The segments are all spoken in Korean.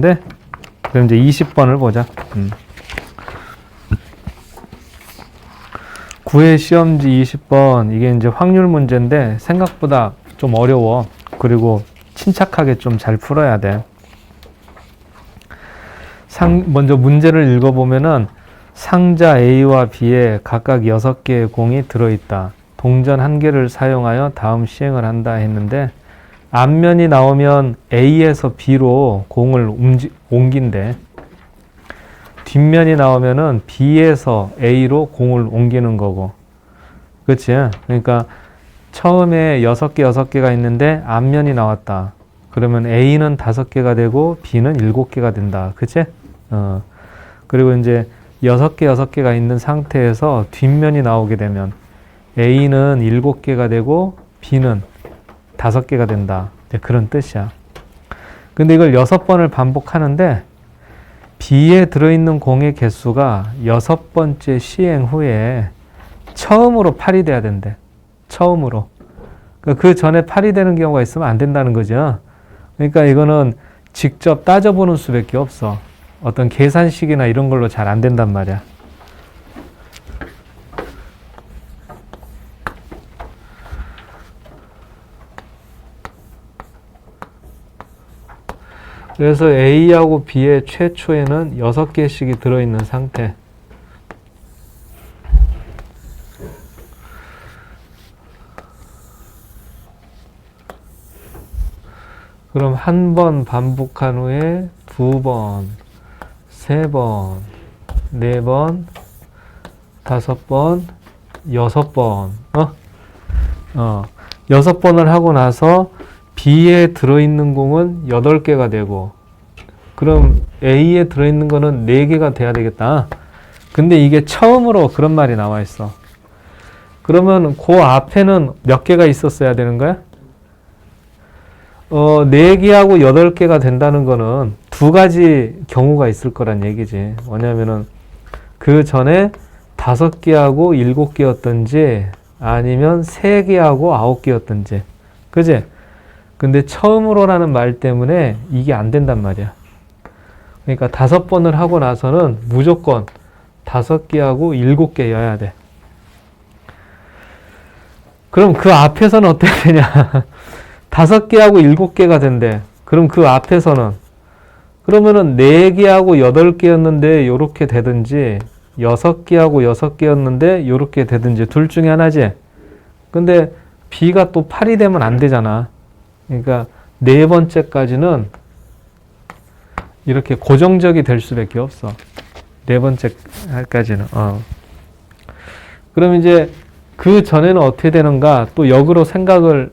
그럼 이제 20번을 보자. 9회 시험지 20번. 이게 이제 확률 문제인데 생각보다 좀 어려워. 그리고 침착하게 좀 잘 풀어야 돼. 먼저 문제를 읽어보면은 상자 A와 B에 각각 6개의 공이 들어있다. 동전 1개를 사용하여 다음 시행을 한다 했는데 앞면이 나오면 A에서 B로 공을 옮긴대. 뒷면이 나오면은 B에서 A로 공을 옮기는 거고. 그치? 그러니까 처음에 6개가 있는데 앞면이 나왔다. 그러면 A는 5개가 되고 B는 7개가 된다. 그치? 그리고 이제 6개가 있는 상태에서 뒷면이 나오게 되면 A는 7개가 되고 B는 5개가 된다. 그런 뜻이야. 근데 이걸 6번을 반복하는데 B에 들어있는 공의 개수가 6번째 시행 후에 처음으로 8이 돼야 된대. 처음으로. 그 전에 8이 되는 경우가 있으면 안 된다는 거죠. 그러니까 이거는 직접 따져보는 수밖에 없어. 어떤 계산식이나 이런 걸로 잘 안 된단 말이야. 그래서 A하고 B의 최초에는 6개씩이 들어있는 상태. 그럼 한 번 반복한 후에 2번, 3번, 4번, 5번, 6번. 6번을 하고 나서 B에 들어있는 공은 8개가 되고, 그럼 A에 들어있는 거는 4개가 돼야 되겠다. 근데 이게 처음으로 그런 말이 나와 있어. 그러면 그 앞에는 몇 개가 있었어야 되는 거야? 4개하고 8개가 된다는 거는 2가지 경우가 있을 거란 얘기지. 뭐냐면은 그 전에 5개하고 7개였던지 아니면 3개하고 9개였던지. 그지? 근데 처음으로라는 말 때문에 이게 안 된단 말이야. 그러니까 5번을 하고 나서는 무조건 5개하고 7개여야 돼. 그럼 그 앞에서는 어떻게 되냐? 5개하고 7개가 된대. 그럼 그 앞에서는 그러면은 4개하고 8개였는데 요렇게 되든지 6개하고 6개였는데 요렇게 되든지 둘 중에 하나지. 근데 B가 또 8이 되면 안 되잖아. 그러니까 4번째까지는 이렇게 고정적이 될 수밖에 없어. 4번째까지는. 그럼 이제 그 전에는 어떻게 되는가? 또 역으로 생각을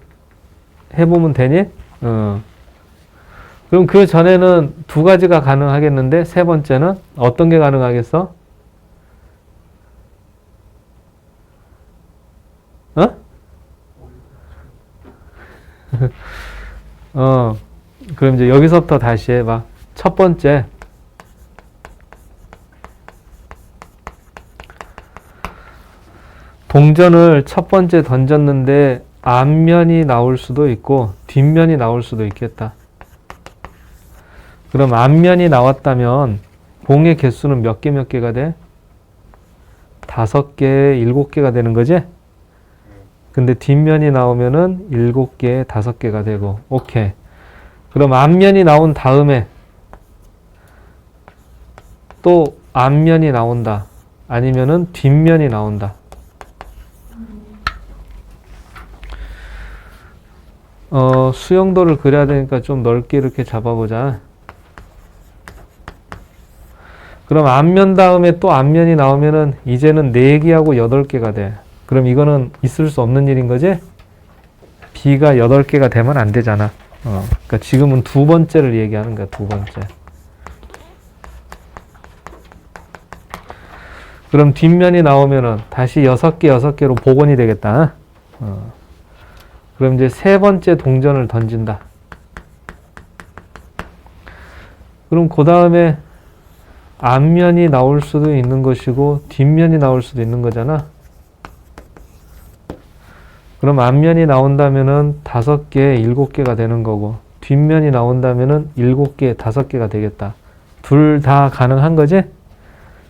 해보면 되니? 그럼 그 전에는 2가지가 가능하겠는데 3번째는 어떤 게 가능하겠어? 그럼 이제 여기서부터 다시 해봐. 첫 번째. 동전을 첫 번째 던졌는데 앞면이 나올 수도 있고 뒷면이 나올 수도 있겠다. 그럼 앞면이 나왔다면 공의 개수는 몇 개가 돼? 5개, 7개가 되는 거지? 근데 뒷면이 나오면은 7개, 5개가 되고, 오케이. 그럼 앞면이 나온 다음에 또 앞면이 나온다. 아니면은 뒷면이 나온다. 수영도를 그려야 되니까 좀 넓게 이렇게 잡아보자. 그럼 앞면 다음에 또 앞면이 나오면은 이제는 4개하고 8개가 돼. 그럼 이거는 있을 수 없는 일인 거지? B가 8개가 되면 안 되잖아. 그러니까 지금은 2번째를 얘기하는 거야, 2번째. 그럼 뒷면이 나오면은 다시 6개로 복원이 되겠다. 그럼 이제 3번째 동전을 던진다. 그럼 그 다음에 앞면이 나올 수도 있는 것이고 뒷면이 나올 수도 있는 거잖아. 그럼 앞면이 나온다면은 5개, 7개가 되는 거고 뒷면이 나온다면은 7개, 5개가 되겠다. 둘 다 가능한 거지?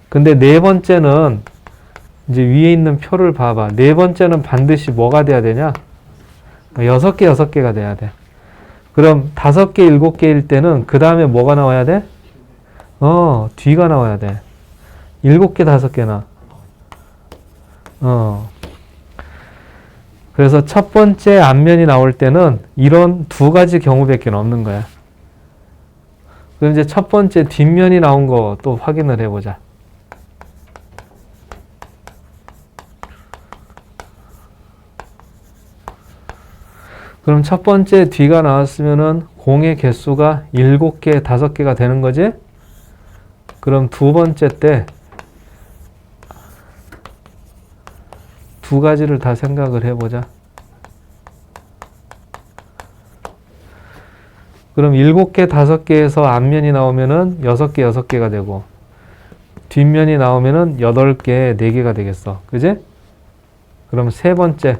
근데 네 번째는 이제 위에 있는 표를 봐봐. 네 번째는 반드시 뭐가 돼야 되냐? 6개, 6개가 돼야 돼. 그럼 5개, 7개일 때는 그 다음에 뭐가 나와야 돼? 뒤가 나와야 돼. 7개, 5개나. 그래서 첫 번째 앞면이 나올 때는 이런 두 가지 경우밖에 없는 거야. 그럼 이제 첫 번째 뒷면이 나온 거 또 확인을 해보자. 그럼 첫 번째 뒤가 나왔으면은 공의 개수가 7개, 5개가 되는 거지? 그럼 두 번째 때 두 가지를 다 생각을 해보자. 그럼 7개, 5개에서 앞면이 나오면은 6개, 6개가 되고 뒷면이 나오면은 8개, 4개가 되겠어. 그지? 그럼 세 번째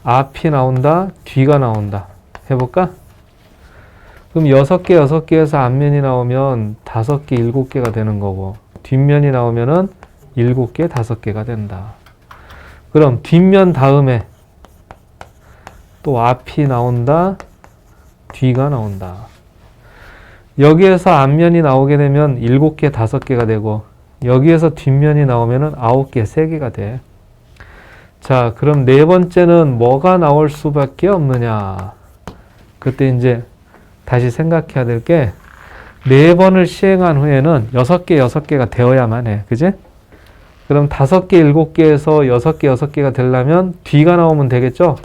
앞이 나온다, 뒤가 나온다. 해볼까? 그럼 6개, 6개에서 앞면이 나오면 5개, 7개가 되는 거고 뒷면이 나오면은 7개, 5개가 된다. 그럼 뒷면 다음에 또 앞이 나온다, 뒤가 나온다. 여기에서 앞면이 나오게 되면 7개, 5개가 되고 여기에서 뒷면이 나오면은 9개, 3개가 돼. 자, 그럼 네 번째는 뭐가 나올 수밖에 없느냐? 그때 이제 다시 생각해야 될 게, 4번을 시행한 후에는 6개, 6개가 되어야만 해. 그지? 그럼 5개, 7개에서 6개, 6개가 되려면 뒤가 나오면 되겠죠?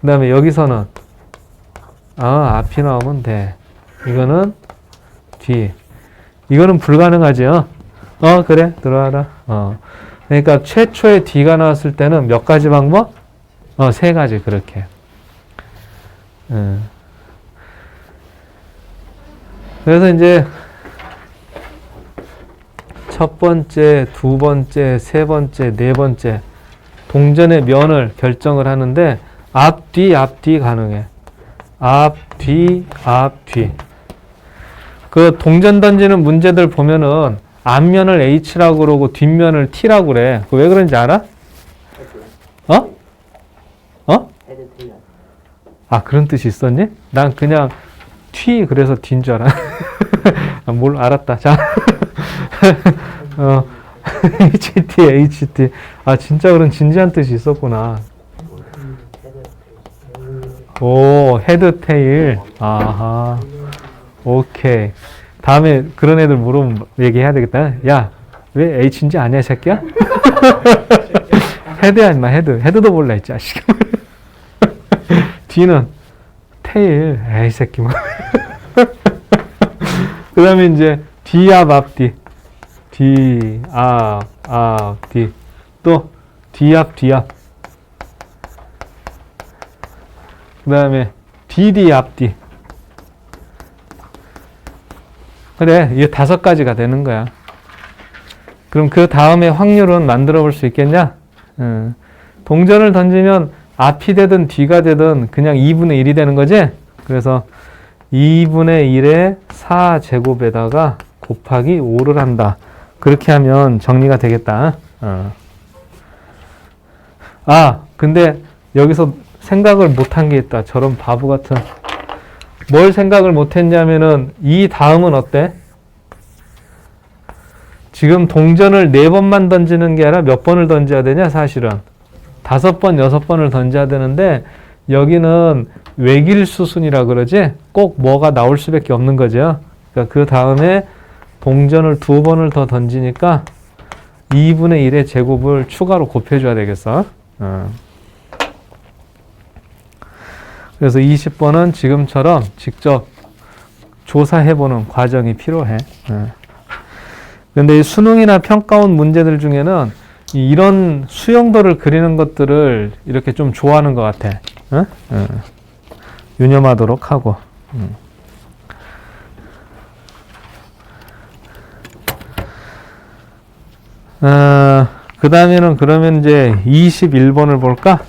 그 다음에 여기서는, 앞이 나오면 돼. 이거는 뒤. 이거는 불가능하죠? 그래. 들어와라. 그러니까 최초의 뒤가 나왔을 때는 몇 가지 방법? 3가지, 그렇게. 그래서 이제 첫 번째, 두 번째, 세 번째, 네 번째 동전의 면을 결정을 하는데 앞뒤, 앞뒤 가능해. 앞뒤, 앞뒤. 그 동전 던지는 문제들 보면은 앞면을 H라고 그러고 뒷면을 T라고 그래. 왜 그런지 알아? 그런 뜻이 있었니? 난 그냥 T 그래서 D인 줄 알아. 뭘 알았다. 자, HT, HT. 진짜 그런 진지한 뜻이 있었구나. 오, 헤드, 테일. 아하. 오케이. 다음에 그런 애들 물으면 얘기해야 되겠다. 야, 왜 H인지 아냐, 이 새끼야? 헤드야, 임마, 헤드. 헤드도 몰라, 이 자식. D는 테일. 에이, 새끼, 뭐. 그 다음에 이제 D, 앞뒤. D, 앞뒤. 또 D, 앞. 그 다음에 DD, 앞뒤. 그래, 이게 5가지가 되는 거야. 그럼 그 다음에 확률은 만들어 볼 수 있겠냐? 동전을 던지면 앞이 되든 뒤가 되든 그냥 2분의 1이 되는 거지? 그래서 2분의 1의 4제곱에다가 곱하기 5를 한다. 그렇게 하면 정리가 되겠다. 근데 여기서 생각을 못한 게 있다. 저런 바보 같은. 뭘 생각을 못했냐면은 이 다음은 어때? 지금 동전을 4번만 던지는 게 아니라 몇 번을 던져야 되냐? 사실은 5번, 6번을 던져야 되는데 여기는 외길수순이라 그러지? 꼭 뭐가 나올 수밖에 없는 거죠. 그러니까 그 다음에 동전을 2번을 더 던지니까 2분의 1의 제곱을 추가로 곱해줘야 되겠어. 그래서 20번은 지금처럼 직접 조사해보는 과정이 필요해. 근데 이 수능이나 평가원 문제들 중에는 이런 수용도를 그리는 것들을 이렇게 좀 좋아하는 것 같아. 유념하도록 하고. 그 다음에는 그러면 이제 21번을 볼까?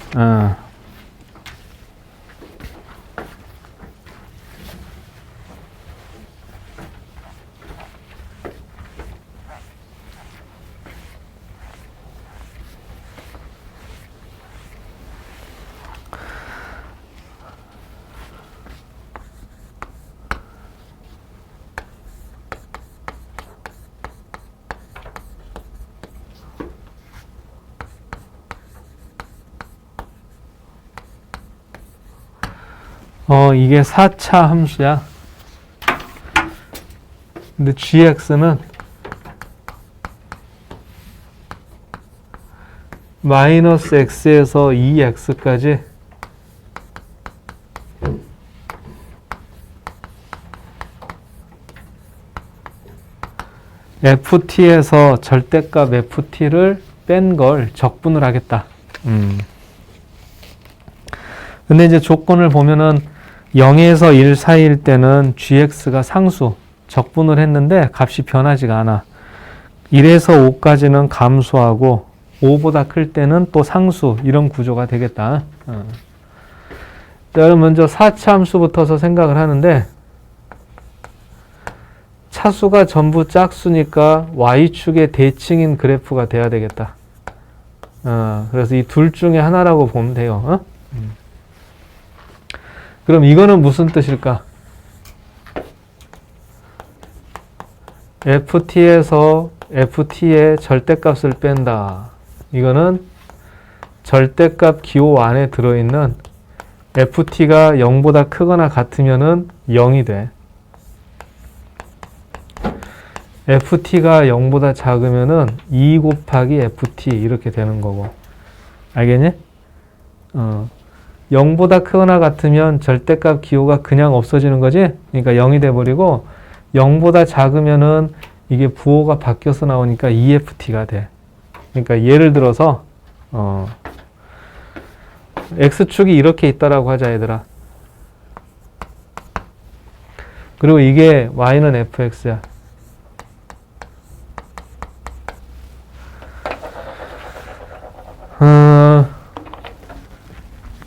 이게 4차 함수야. 근데 gx는 마이너스 x에서 2x까지 ft에서 절대값 ft를 뺀 걸 적분을 하겠다. 근데 이제 조건을 보면은 0에서 1 사이일 때는 gx가 상수, 적분을 했는데 값이 변하지가 않아. 1에서 5까지는 감소하고 5보다 클 때는 또 상수, 이런 구조가 되겠다. 자, 그럼 먼저 4차 함수부터서 생각을 하는데, 차수가 전부 짝수니까 y축의 대칭인 그래프가 돼야 되겠다. 그래서 이 둘 중에 하나라고 보면 돼요. 그럼 이거는 무슨 뜻일까? ft에서 ft의 절대값을 뺀다. 이거는 절대값 기호 안에 들어있는 ft가 0보다 크거나 같으면은 0이 돼. ft가 0보다 작으면은 2 곱하기 ft 이렇게 되는 거고. 알겠니? 0보다 크거나 같으면 절대값 기호가 그냥 없어지는 거지? 그러니까 0이 돼버리고 0보다 작으면은 이게 부호가 바뀌어서 나오니까 2ft가 돼. 그러니까 예를 들어서 x축이 이렇게 있다라고 하자, 얘들아. 그리고 이게 y는 fx야.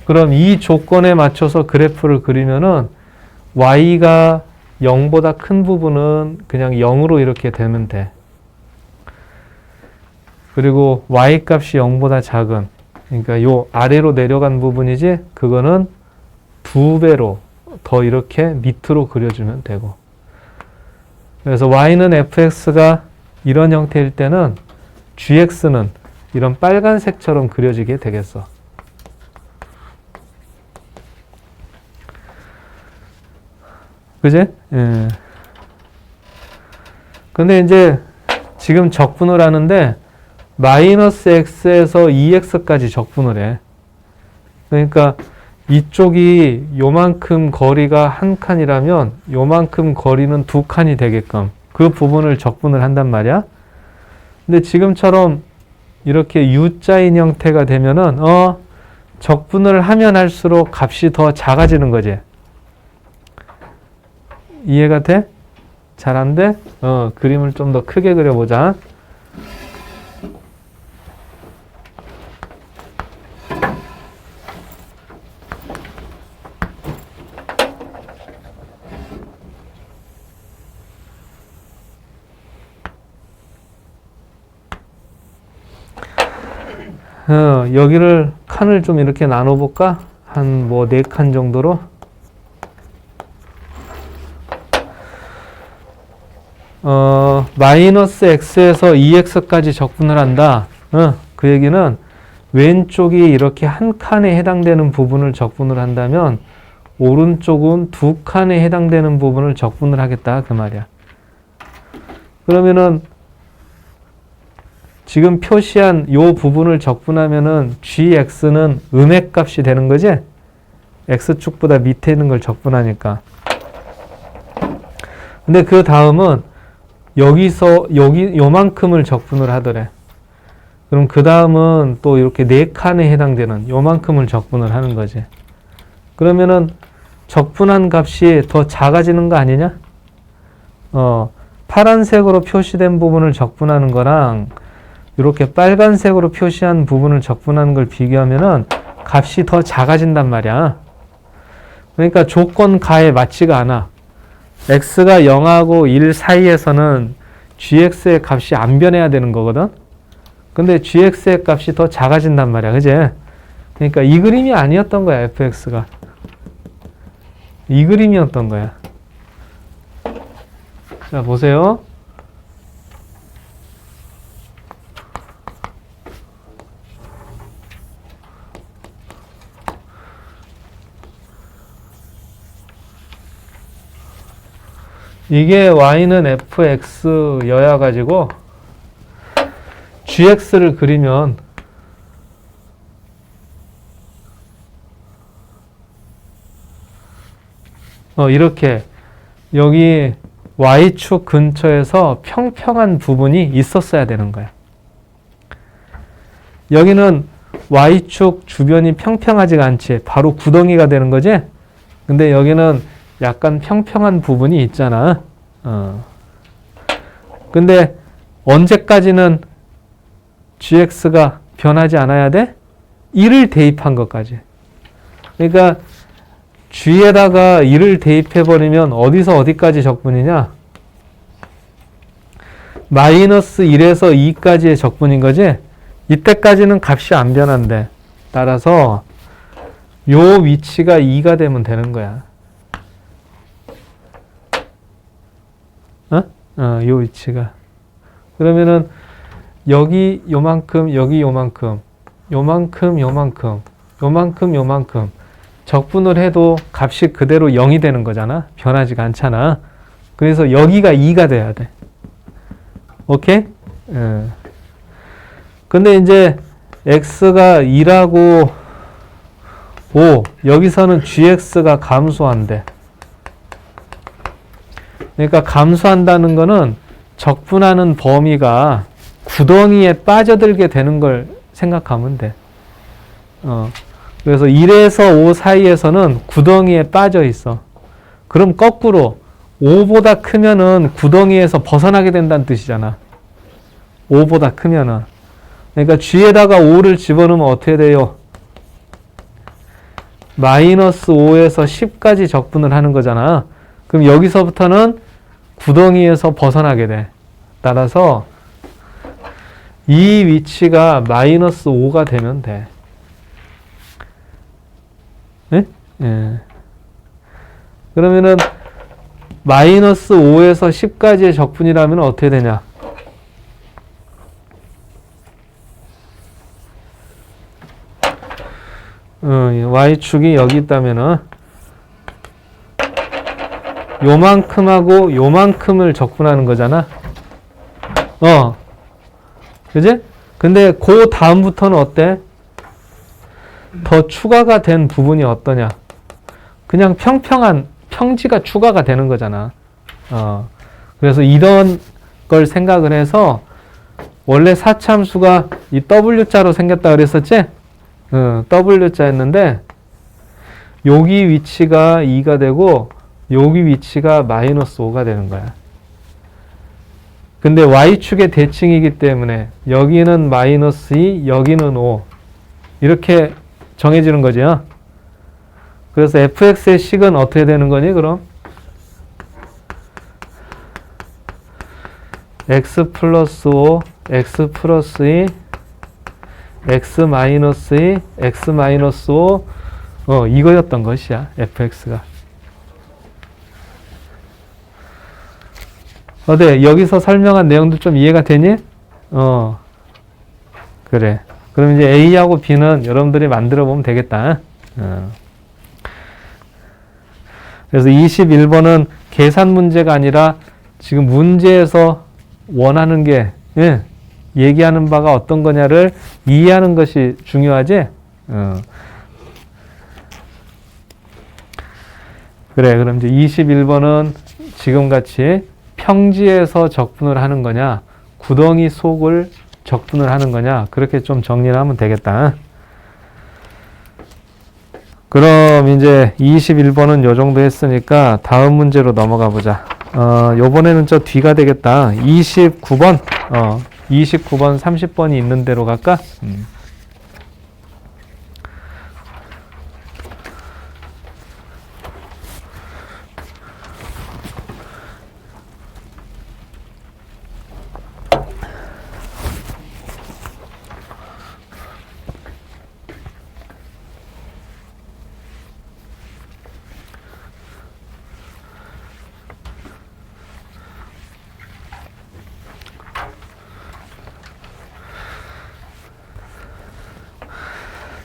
그럼 이 조건에 맞춰서 그래프를 그리면은 y가 0보다 큰 부분은 그냥 0으로 이렇게 되면 돼. 그리고 y 값이 0보다 작은, 그러니까 요 아래로 내려간 부분이지, 그거는 2배로 더 이렇게 밑으로 그려주면 되고. 그래서 y는 fx가 이런 형태일 때는 gx는 이런 빨간색처럼 그려지게 되겠어. 그지? 예. 근데 이제 지금 적분을 하는데 마이너스 x에서 2x까지 적분을 해. 그러니까 이쪽이 요만큼 거리가 한 칸이라면 요만큼 거리는 두 칸이 되게끔 그 부분을 적분을 한단 말이야. 근데 지금처럼 이렇게 U자인 형태가 되면은 적분을 하면 할수록 값이 더 작아지는 거지. 이해가 돼? 잘 안 돼? 그림을 좀 더 크게 그려보자. 여기를 칸을 좀 이렇게 나눠볼까? 한 뭐 4칸 정도로. 마이너스 x에서 2x까지 적분을 한다. 그 얘기는 왼쪽이 이렇게 한 칸에 해당되는 부분을 적분을 한다면 오른쪽은 2칸에 해당되는 부분을 적분을 하겠다. 그 말이야. 그러면은 지금 표시한 요 부분을 적분하면은 gx는 음액값이 되는 거지? x축보다 밑에 있는 걸 적분하니까. 근데 그 다음은 여기서 요만큼을 적분을 하더래. 그럼 그 다음은 또 이렇게 4칸에 해당되는 요만큼을 적분을 하는 거지. 그러면은 적분한 값이 더 작아지는 거 아니냐? 파란색으로 표시된 부분을 적분하는 거랑 이렇게 빨간색으로 표시한 부분을 적분하는 걸 비교하면은 값이 더 작아진단 말이야. 그러니까 조건 가에 맞지가 않아. x가 0하고 1 사이에서는 gx의 값이 안 변해야 되는 거거든. 근데 gx의 값이 더 작아진단 말이야. 그지? 그러니까 이 그림이 아니었던 거야, fx가. 이 그림이었던 거야. 자, 보세요. 이게 y는 fx여야 가지고 gx를 그리면 이렇게 여기 y축 근처에서 평평한 부분이 있었어야 되는 거야. 여기는 y축 주변이 평평하지가 않지. 바로 구덩이가 되는 거지. 근데 여기는 약간 평평한 부분이 있잖아. 근데 언제까지는 gx가 변하지 않아야 돼? 1을 대입한 것까지. 그러니까 g에다가 1을 대입해버리면 어디서 어디까지 적분이냐? 마이너스 1에서 2까지의 적분인 거지? 이때까지는 값이 안 변한대. 따라서 요 위치가 2가 되면 되는 거야. 요 위치가. 그러면은 여기 요만큼, 여기 요만큼, 요만큼, 요만큼, 요만큼, 요만큼 적분을 해도 값이 그대로 0이 되는 거잖아. 변하지가 않잖아. 그래서 여기가 2가 돼야 돼. 오케이? 근데 이제 x가 2라고 5, 여기서는 gx가 감소한대. 그러니까 감소한다는 거는 적분하는 범위가 구덩이에 빠져들게 되는 걸 생각하면 돼. 그래서 1에서 5 사이에서는 구덩이에 빠져 있어. 그럼 거꾸로 5보다 크면은 구덩이에서 벗어나게 된다는 뜻이잖아. 5보다 크면은. 그러니까 g에다가 5를 집어넣으면 어떻게 돼요? 마이너스 5에서 10까지 적분을 하는 거잖아. 그럼 여기서부터는 구덩이에서 벗어나게 돼. 따라서 이 위치가 마이너스 5가 되면 돼. 예? 예. 그러면은 마이너스 5에서 10까지의 적분이라면 어떻게 되냐? y축이 여기 있다면은 요만큼하고 요만큼을 적분하는 거잖아. 그지? 근데 그 다음부터는 어때? 더 추가가 된 부분이 어떠냐? 그냥 평평한 평지가 추가가 되는 거잖아. 그래서 이런 걸 생각을 해서 원래 사참수가 이 W자로 생겼다 그랬었지? W자였는데 여기 위치가 2가 되고 여기 위치가 마이너스 5가 되는 거야. 근데 y축의 대칭이기 때문에 여기는 마이너스 2, 여기는 5 이렇게 정해지는 거죠. 그래서 fx의 식은 어떻게 되는 거니 그럼? x 플러스 5, x 플러스 2, x 마이너스 2, x 마이너스 5 이거였던 것이야. fx가. 어때? 여기서 설명한 내용도 좀 이해가 되니? 그래. 그럼 이제 A하고 B는 여러분들이 만들어 보면 되겠다. 그래서 21번은 계산 문제가 아니라 지금 문제에서 원하는 게, 얘기하는 바가 어떤 거냐를 이해하는 것이 중요하지? 그래. 그럼 이제 21번은 지금 같이 평지에서 적분을 하는 거냐, 구덩이 속을 적분을 하는 거냐, 그렇게 좀 정리를 하면 되겠다. 그럼 이제 21번은 요 정도 했으니까 다음 문제로 넘어가 보자. 요번에는 저 뒤가 되겠다. 29번. 29번, 30번이 있는 대로 갈까?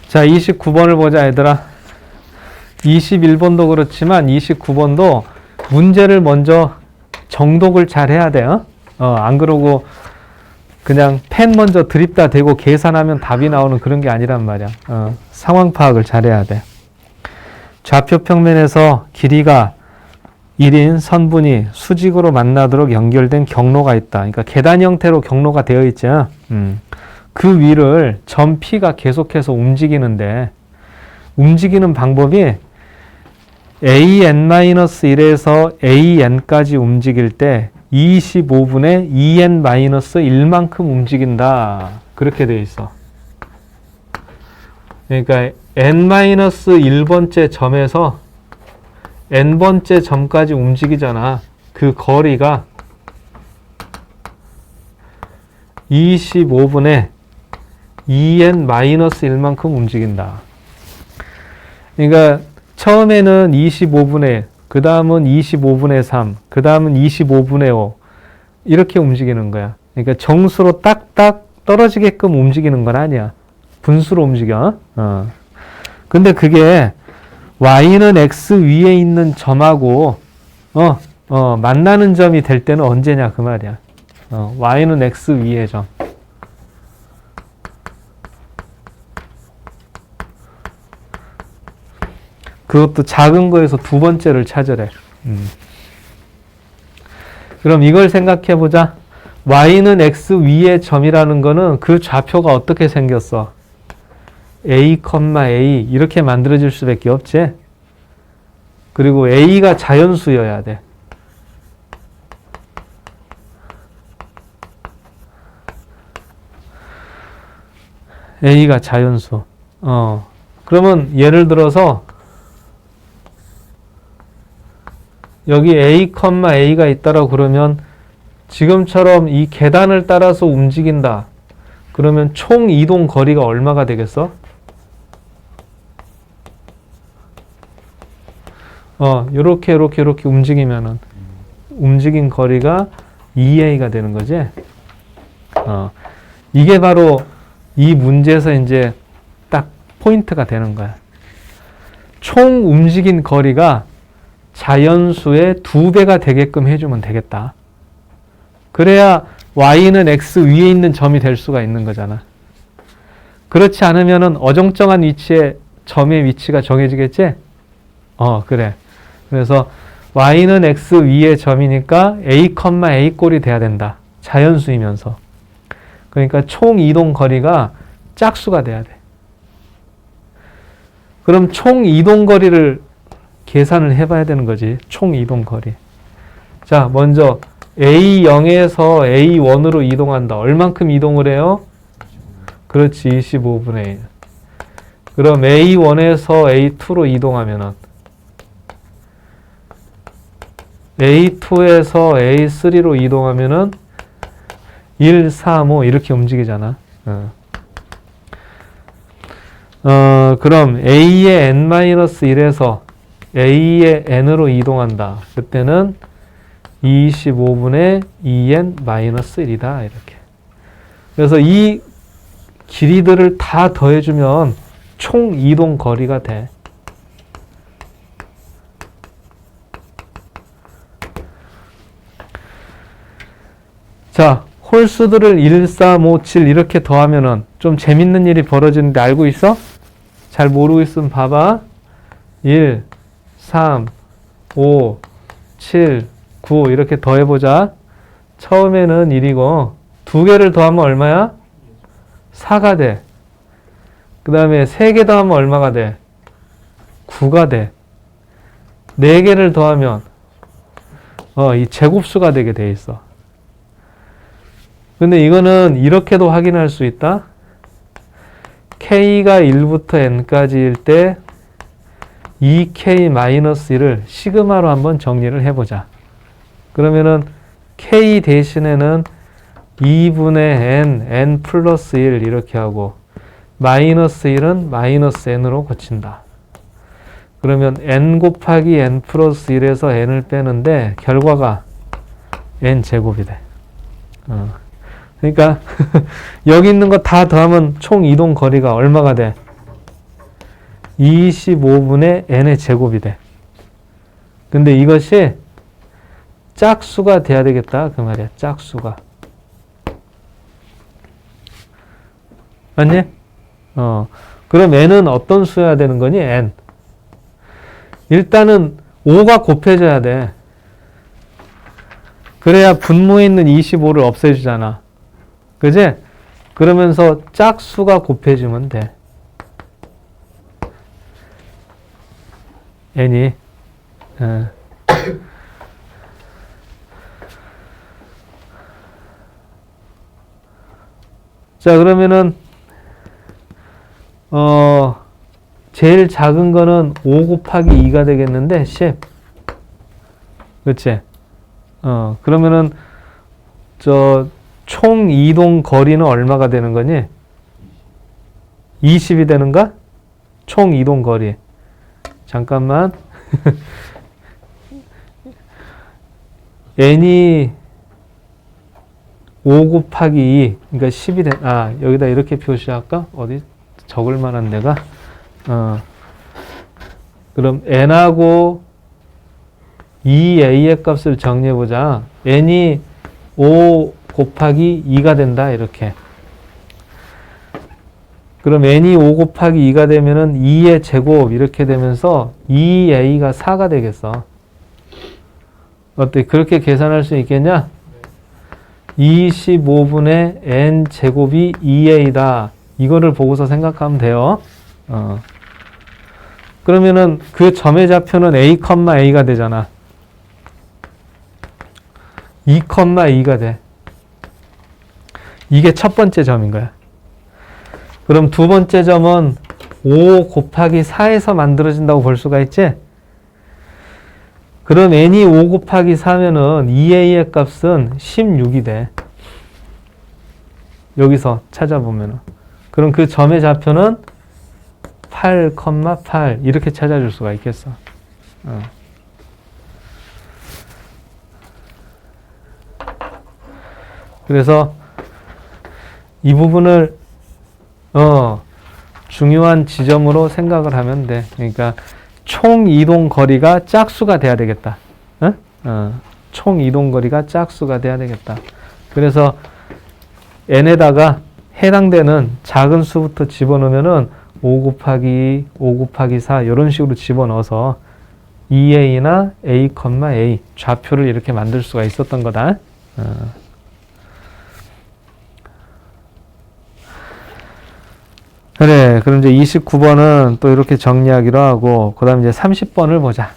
자, 29번을 보자, 얘들아. 21번도 그렇지만 29번도 문제를 먼저 정독을 잘 해야 돼요. 안 그러고 그냥 펜 먼저 드립다 대고 계산하면 답이 나오는 그런 게 아니란 말이야. 상황 파악을 잘 해야 돼. 좌표 평면에서 길이가 1인 선분이 수직으로 만나도록 연결된 경로가 있다. 그러니까 계단 형태로 경로가 되어 있죠. 그 위를 점 P가 계속해서 움직이는데 움직이는 방법이 AN-1에서 AN까지 움직일 때 25분의 EN-1만큼 움직인다. 그렇게 되어 있어. 그러니까 N-1번째 점에서 N번째 점까지 움직이잖아. 그 거리가 25분의 EN-1만큼 움직인다. 그러니까 처음에는 25분의, 그 다음은 25분의 3, 그 다음은 25분의 5 이렇게 움직이는 거야. 그러니까 정수로 딱딱 떨어지게끔 움직이는 건 아니야. 분수로 움직여. 근데 그게 y는 x 위에 있는 점하고 만나는 점이 될 때는 언제냐 그 말이야. y는 x 위의 점. 그것도 작은 거에서 두 번째를 찾으래. 그럼 이걸 생각해 보자. y는 x 위의 점이라는 거는 그 좌표가 어떻게 생겼어? a, a 이렇게 만들어질 수밖에 없지. 그리고 a가 자연수여야 돼. a가 자연수. 그러면 예를 들어서 여기 a, a가 있다라고 그러면 지금처럼 이 계단을 따라서 움직인다. 그러면 총 이동 거리가 얼마가 되겠어? 요렇게 움직이면은 움직인 거리가 2a가 되는 거지. 이게 바로 이 문제에서 이제 딱 포인트가 되는 거야. 총 움직인 거리가 자연수의 2배가 되게끔 해주면 되겠다. 그래야 y는 x 위에 있는 점이 될 수가 있는 거잖아. 그렇지 않으면은 어정쩡한 위치에 점의 위치가 정해지겠지? 그래. 그래서 y는 x 위의 점이니까 a, a 꼴이 돼야 된다. 자연수이면서. 그러니까 총 이동 거리가 짝수가 돼야 돼. 그럼 총 이동 거리를 계산을 해봐야 되는 거지. 총 이동 거리. 자, 먼저 A0에서 A1으로 이동한다. 얼만큼 이동을 해요? 그렇지, 25분의 1. 그럼 A1에서 A2로 이동하면은 A2에서 A3로 이동하면은 1, 3, 5 이렇게 움직이잖아. 그럼 A의 N-1에서 A의 N으로 이동한다. 그때는 25분의 2N-1이다. 이렇게. 그래서 이 길이들을 다 더해주면 총 이동 거리가 돼. 자, 홀수들을 1, 3, 5, 7 이렇게 더하면은 좀 재밌는 일이 벌어지는데 알고 있어? 잘 모르고 있으면 봐봐. 1, 3, 5, 7, 9 이렇게 더해보자. 처음에는 1이고 두 개를 더하면 얼마야? 4가 돼. 그 다음에 3개 더하면 얼마가 돼? 9가 돼. 4개를 더하면 이 제곱수가 되게 돼 있어. 근데 이거는 이렇게도 확인할 수 있다. k가 1부터 n까지일 때 2k-1을 시그마로 한번 정리를 해보자. 그러면은 k 대신에는 2분의 n 플러스 1 이렇게 하고 마이너스 1은 마이너스 n으로 고친다. 그러면 n 곱하기 n 플러스 1에서 n을 빼는데 결과가 n 제곱이 돼. 그러니까 여기 있는 거 다 더하면 총 이동 거리가 얼마가 돼? 25분의 n의 제곱이 돼. 근데 이것이 짝수가 돼야 되겠다 그 말이야. 짝수가. 맞니? 그럼 n은 어떤 수여야 되는 거니? n. 일단은 5가 곱해져야 돼. 그래야 분모에 있는 25를 없애주잖아. 그지? 그러면서 짝수가 곱해지면 돼. n이. 자, 그러면은 제일 작은 거는 5 곱하기 2가 되겠는데 10. 그치? 그러면은 총 이동 거리는 얼마가 되는 거니? 20이 되는가? 총 이동 거리. 잠깐만. n이 5 곱하기 2, 그러니까 10이 돼. 여기다 이렇게 표시할까? 어디 적을 만한 데가? 그럼 n하고 2a의 값을 정리해보자. n이 5 곱하기 2가 된다. 이렇게. 그럼 n이 5 곱하기 2가 되면은 2의 제곱 이렇게 되면서 2a가 4가 되겠어. 어때? 그렇게 계산할 수 있겠냐? 25분의 n 제곱이 2a다. 이거를 보고서 생각하면 돼요. 그러면은 그 점의 좌표는 a,a가 되잖아. 2,2가 돼. 이게 첫 번째 점인 거야. 그럼 두 번째 점은 5 곱하기 4에서 만들어진다고 볼 수가 있지? 그럼 n이 5 곱하기 4면은 2a의 값은 16이 돼. 여기서 찾아보면은. 그럼 그 점의 좌표는 8,8 이렇게 찾아줄 수가 있겠어. 그래서 이 부분을 중요한 지점으로 생각을 하면 돼. 그러니까 총 이동 거리가 짝수가 돼야 되겠다. 총 이동 거리가 짝수가 돼야 되겠다. 그래서 n에다가 해당되는 작은 수부터 집어넣으면은 5 곱하기 5 곱하기 4 이런 식으로 집어넣어서 2a나 a,a 좌표를 이렇게 만들 수가 있었던 거다. 그래, 그럼 이제 29번은 또 이렇게 정리하기로 하고, 그 다음 이제 30번을 보자.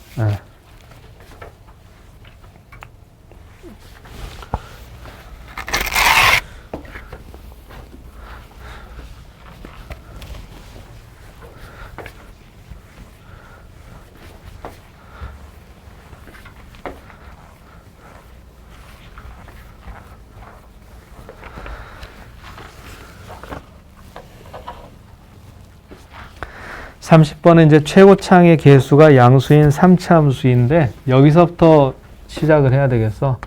30번은 이제 최고차항의 개수가 양수인 3차 함수인데 여기서부터 시작을 해야 되겠어.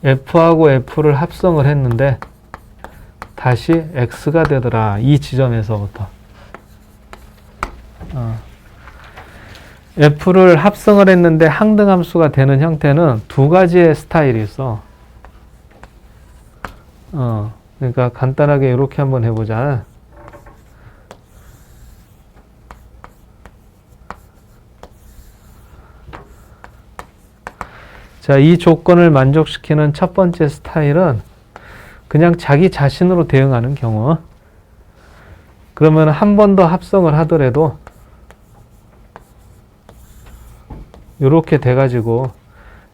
f하고 f를 합성을 했는데 다시 x가 되더라. 이 지점에서부터. f를 합성을 했는데 항등함수가 되는 형태는 두 가지의 스타일이 있어. 그러니까 간단하게 이렇게 한번 해보자. 자, 이 조건을 만족시키는 첫 번째 스타일은 그냥 자기 자신으로 대응하는 경우. 그러면 한 번 더 합성을 하더라도 이렇게 돼가지고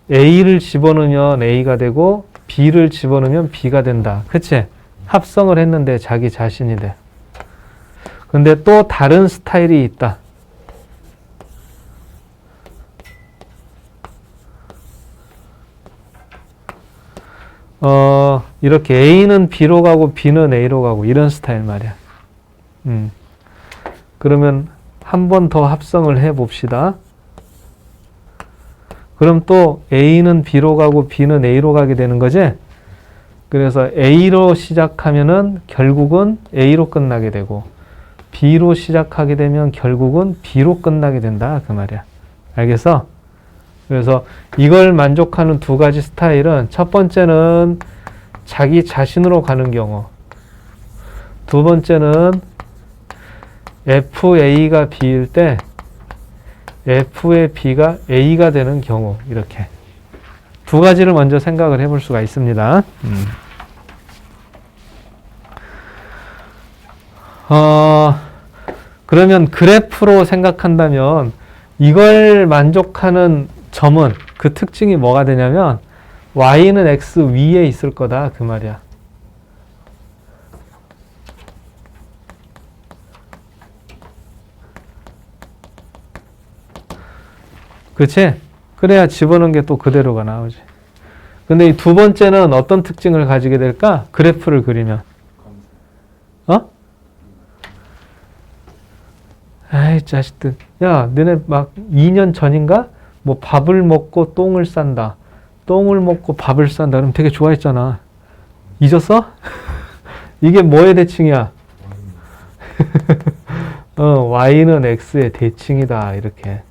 A를 집어넣으면 A가 되고 B를 집어넣으면 B가 된다. 그치? 합성을 했는데 자기 자신이 돼. 근데 또 다른 스타일이 있다. 이렇게 A는 B로 가고 B는 A로 가고 이런 스타일 말이야. 그러면 한 번 더 합성을 해 봅시다. 그럼 또 A는 B로 가고 B는 A로 가게 되는 거지? 그래서 A로 시작하면은 결국은 A로 끝나게 되고 B로 시작하게 되면 결국은 B로 끝나게 된다. 그 말이야. 알겠어? 그래서 이걸 만족하는 두 가지 스타일은 첫 번째는 자기 자신으로 가는 경우, 두 번째는 FA가 B일 때 F의 B가 A가 되는 경우, 이렇게 두 가지를 먼저 생각을 해볼 수가 있습니다. 그러면 그래프로 생각한다면 이걸 만족하는 점은, 그 특징이 뭐가 되냐면 y는 x 위에 있을 거다 그 말이야. 그치? 그래야 집어넣은 게 또 그대로가 나오지. 근데 이 두 번째는 어떤 특징을 가지게 될까? 그래프를 그리면. 아이 자식들, 야 너네 막 2년 전인가? 뭐 밥을 먹고 똥을 싼다, 똥을 먹고 밥을 싼다, 그럼 되게 좋아했잖아. 잊었어? 이게 뭐의 대칭이야? y는 x의 대칭이다, 이렇게.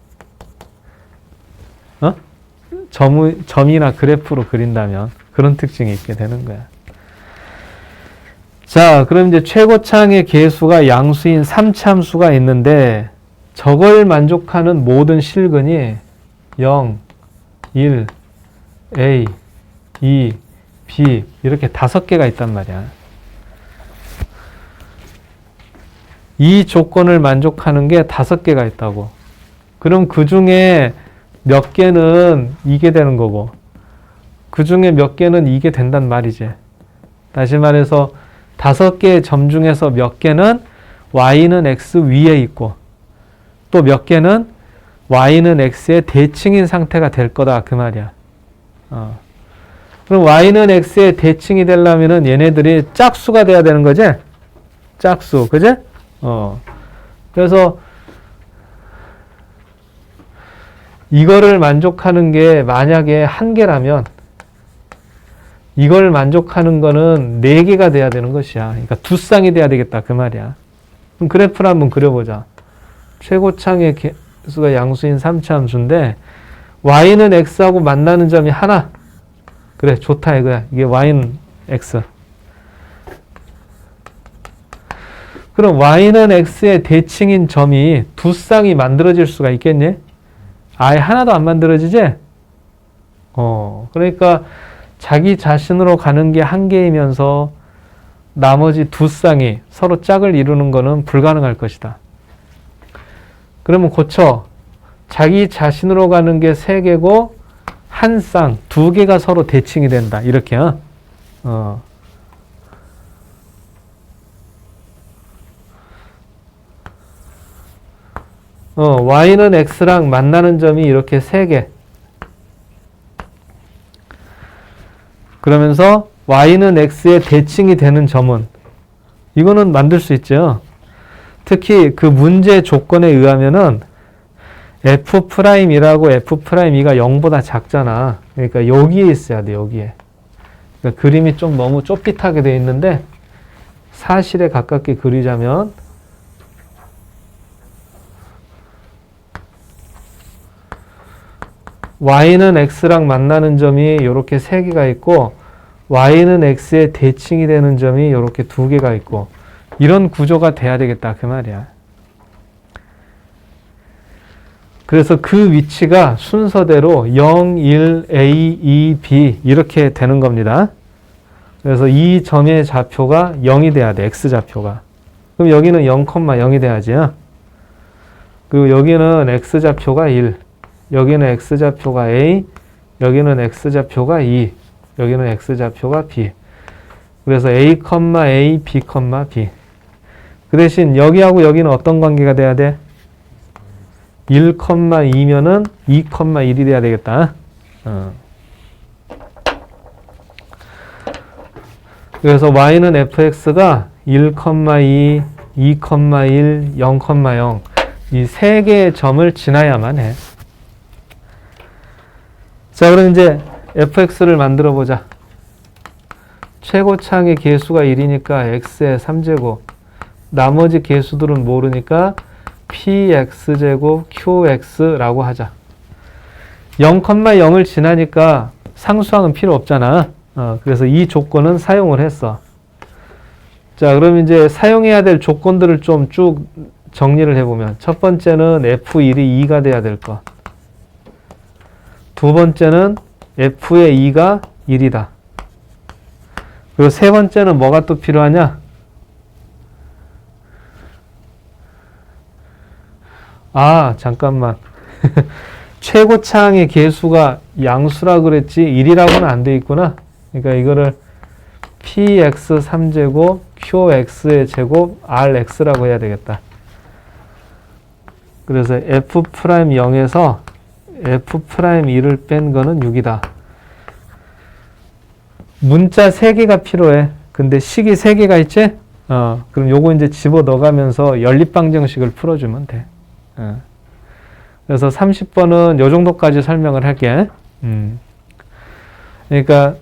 점이나 그래프로 그린다면 그런 특징이 있게 되는 거야. 자, 그럼 이제 최고차항의 계수가 양수인 3차함수가 있는데 저걸 만족하는 모든 실근이 0, 1, A, 2, B 이렇게 5개가 있단 말이야. 이 조건을 만족하는 게 5개가 있다고. 그럼 그 중에 몇 개는 이게 되는 거고 그 중에 몇 개는 이게 된단 말이지. 다시 말해서 5개의 점 중에서 몇 개는 y는 x 위에 있고 또 몇 개는 y는 x의 대칭인 상태가 될 거다 그 말이야. 그럼 y는 x의 대칭이 되려면은 얘네들이 짝수가 돼야 되는 거지? 짝수, 그지? 그래서 이거를 만족하는 게 만약에 1개라면 이걸 만족하는 거는 4개가 돼야 되는 것이야. 그러니까 두 쌍이 돼야 되겠다 그 말이야. 그럼 그래프를 한번 그려보자. 최고차항의 계수가 양수인 3차함수인데 y는 x하고 만나는 점이 하나. 그래, 좋다 이거야. 이게 y는 x. 그럼 y는 x의 대칭인 점이 두 쌍이 만들어질 수가 있겠니? 아예 하나도 안 만들어지지? 그러니까 자기 자신으로 가는 게 1개이면서 나머지 두 쌍이 서로 짝을 이루는 거는 불가능할 것이다. 그러면 고쳐. 자기 자신으로 가는 게 3개고 한 쌍, 2개가 서로 대칭이 된다. 이렇게. y는 x랑 만나는 점이 이렇게 3개. 그러면서 y는 x의 대칭이 되는 점은 이거는 만들 수 있죠. 특히 그 문제 조건에 의하면은 f'이라고 f'E가 0보다 작잖아. 그러니까 여기에 있어야 돼, 여기에. 그러니까 그림이 좀 너무 좁깃하게 되어 있는데 사실에 가깝게 그리자면 y는 x랑 만나는 점이 이렇게 3개가 있고 y는 x의 대칭이 되는 점이 이렇게 2개가 있고 이런 구조가 돼야 되겠다 그 말이야. 그래서 그 위치가 순서대로 0, 1, A, 2, B 이렇게 되는 겁니다. 그래서 이 점의 좌표가 0이 돼야 돼, x좌표가. 그럼 여기는 0,0이 돼야지. 그리고 여기는 x좌표가 1, 여기는 x좌표가 A, 여기는 x좌표가 2. 여기는 x좌표가 b. 그래서 a, a, b, b. 그 대신 여기하고 여기는 어떤 관계가 돼야 돼? 1, 2면은 2, 1이 돼야 되겠다. 그래서 y는 fx가 1, 2, 2, 1, 0, 0. 이 세 개의 점을 지나야만 해. 자, 그럼 이제 fx를 만들어 보자. 최고차항의 개수가 1이니까 x의 3제곱. 나머지 개수들은 모르니까 px제곱 qx라고 하자. 0, 0을 지나니까 상수항은 필요 없잖아. 그래서 이 조건은 사용을 했어. 자, 그럼 이제 사용해야 될 조건들을 좀 쭉 정리를 해보면, 첫 번째는 f1이 2가 돼야 될 거. 두 번째는 f의 2가 1이다. 그리고 세 번째는 뭐가 또 필요하냐? 아, 잠깐만. 최고차항의 개수가 양수라 그랬지 1이라고는 안 돼 있구나. 그러니까 이거를 px 3제곱 qx의 제곱 rx라고 해야 되겠다. 그래서 f'0에서 f'1을 뺀 거는 6이다. 문자 3개가 필요해. 근데 식이 3개가 있지? 그럼 요거 이제 집어 넣어가면서 연립방정식을 풀어주면 돼. 그래서 30번은 요 정도까지 설명을 할게. 그러니까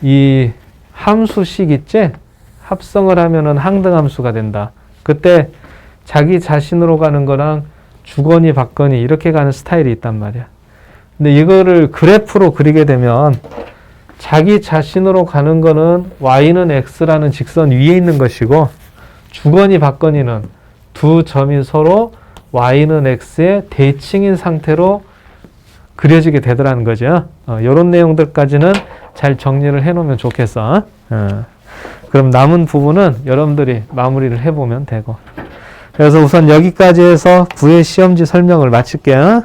이 함수식 있지? 합성을 하면은 항등함수가 된다. 그때 자기 자신으로 가는 거랑 주거니 받거니 이렇게 가는 스타일이 있단 말이야. 근데 이거를 그래프로 그리게 되면 자기 자신으로 가는 거는 y는 x라는 직선 위에 있는 것이고, 주거니 받거니는 두 점이 서로 y는 x의 대칭인 상태로 그려지게 되더라는 거죠. 이런 내용들까지는 잘 정리를 해놓으면 좋겠어. 그럼 남은 부분은 여러분들이 마무리를 해보면 되고. 그래서 우선 여기까지 해서 9회 시험지 설명을 마칠게요.